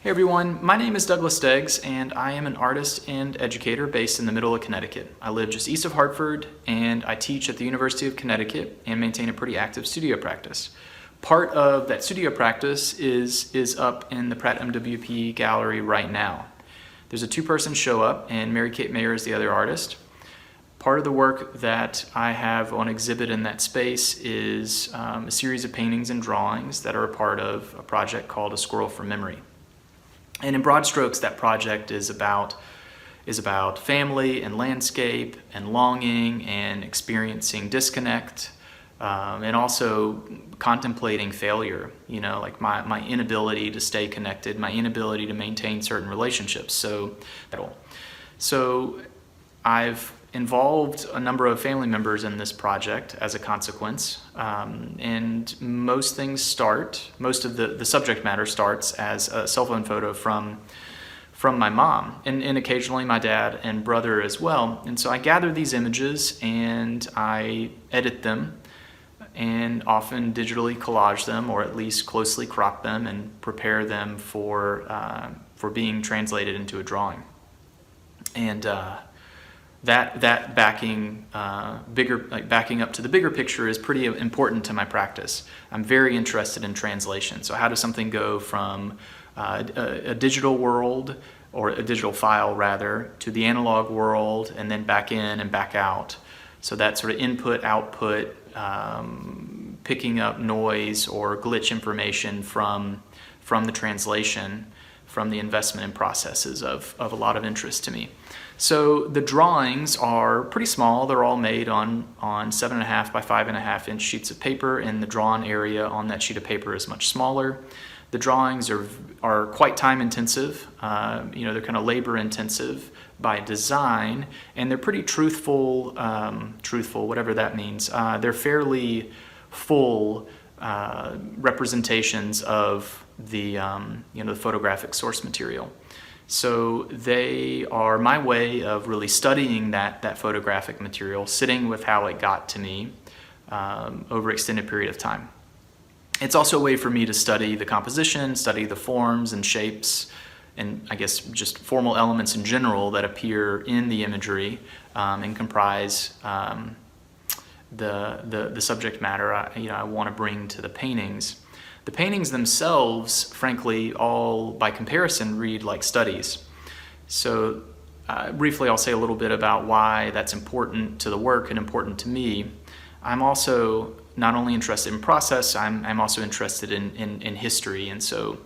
Hey everyone, my name is Douglas Degges and I am an artist and educator based in the middle of Connecticut. I live just east of Hartford and I teach at the University of Connecticut and maintain a pretty active studio practice. Part of that studio practice is up in the PrattMWP Gallery right now. There's a two-person show up and Mary Kate Mayer is the other artist. Part of the work that I have on exhibit in that space is a series of paintings and drawings that are a part of a project called A Squirrel from Memory. And in broad strokes, that project is about family and landscape and longing and experiencing disconnect and also contemplating failure, you know, like my inability to stay connected, my inability to maintain certain relationships. So I've involved a number of family members in this project as a consequence, and most of the subject matter starts as a cell phone photo from my mom, and occasionally my dad and brother as well. And so I gather these images and I edit them and often digitally collage them, or at least closely crop them and prepare them for being translated into a drawing. And that backing up to the bigger picture is pretty important to my practice. I'm very interested in translation. So how does something go from a digital world, or a digital file rather, to the analog world and then back in and back out? So that sort of input, output, picking up noise or glitch information from the translation, from the investment in processes of a lot of interest to me. So the drawings are pretty small. They're all made on 7.5 by 5.5 inch sheets of paper, and the drawn area on that sheet of paper is much smaller. The drawings are quite time intensive. They're kind of labor intensive by design, and they're pretty truthful, whatever that means. They're fairly full representations of the photographic source material. So they are my way of really studying that photographic material, sitting with how it got to me over an extended period of time. It's also a way for me to study the composition, study the forms and shapes, and I guess just formal elements in general that appear in the imagery and comprise the subject matter I want to bring to the paintings. The paintings themselves, frankly, all by comparison read like studies. So briefly I'll say a little bit about why that's important to the work and important to me. I'm also not only interested in process, I'm also interested in history. And so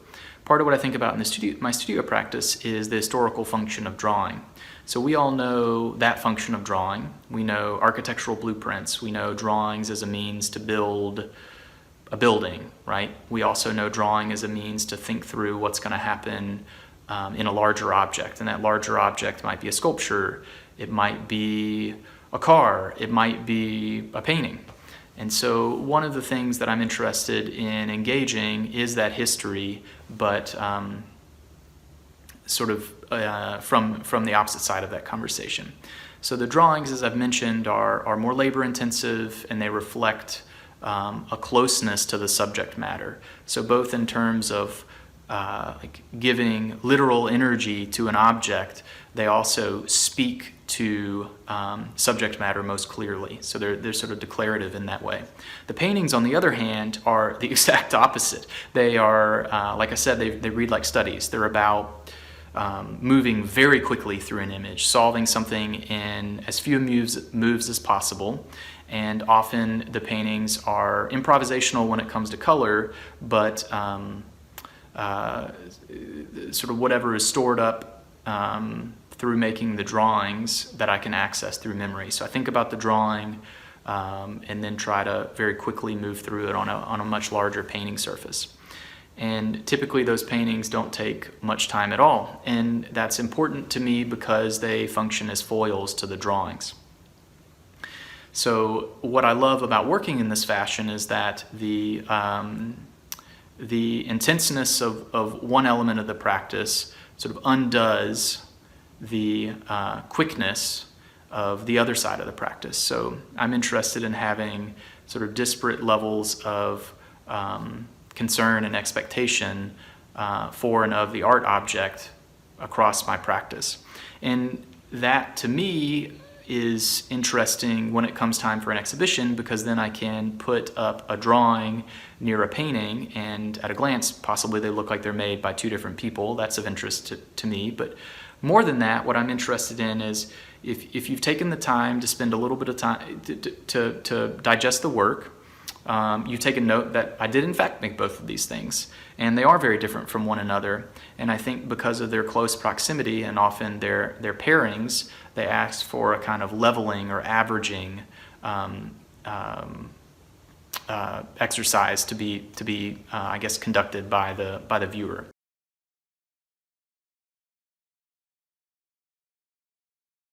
part of what I think about in my studio practice is the historical function of drawing. So we all know that function of drawing. We know architectural blueprints. We know drawings as a means to build a building, right? We also know drawing as a means to think through what's going to happen in a larger object, and that larger object might be a sculpture, it might be a car, it might be a painting. And so one of the things that I'm interested in engaging is that history, but from the opposite side of that conversation. So the drawings, as I've mentioned, are more labor intensive, and they reflect a closeness to the subject matter. So both in terms of giving literal energy to an object, they also speak to subject matter most clearly. So they're sort of declarative in that way. The paintings, on the other hand, are the exact opposite. They are, like I said, they read like studies. They're about moving very quickly through an image, solving something in as few moves as possible. And often the paintings are improvisational when it comes to color, but sort of whatever is stored up through making the drawings that I can access through memory. So I think about the drawing and then try to very quickly move through it on a much larger painting surface. And typically those paintings don't take much time at all. And that's important to me because they function as foils to the drawings. So what I love about working in this fashion is that the intenseness of one element of the practice sort of undoes the quickness of the other side of the practice. So I'm interested in having sort of disparate levels of concern and expectation for and of the art object across my practice. And that, to me, is interesting when it comes time for an exhibition, because then I can put up a drawing near a painting and at a glance possibly they look like they're made by two different people. That's of interest to me. But more than that, what I'm interested in is if you've taken the time to spend a little bit of time to digest the work, you've taken note that I did in fact make both of these things, and they are very different from one another. And I think because of their close proximity and often their pairings, they ask for a kind of leveling or averaging exercise to be I guess, conducted by the viewer.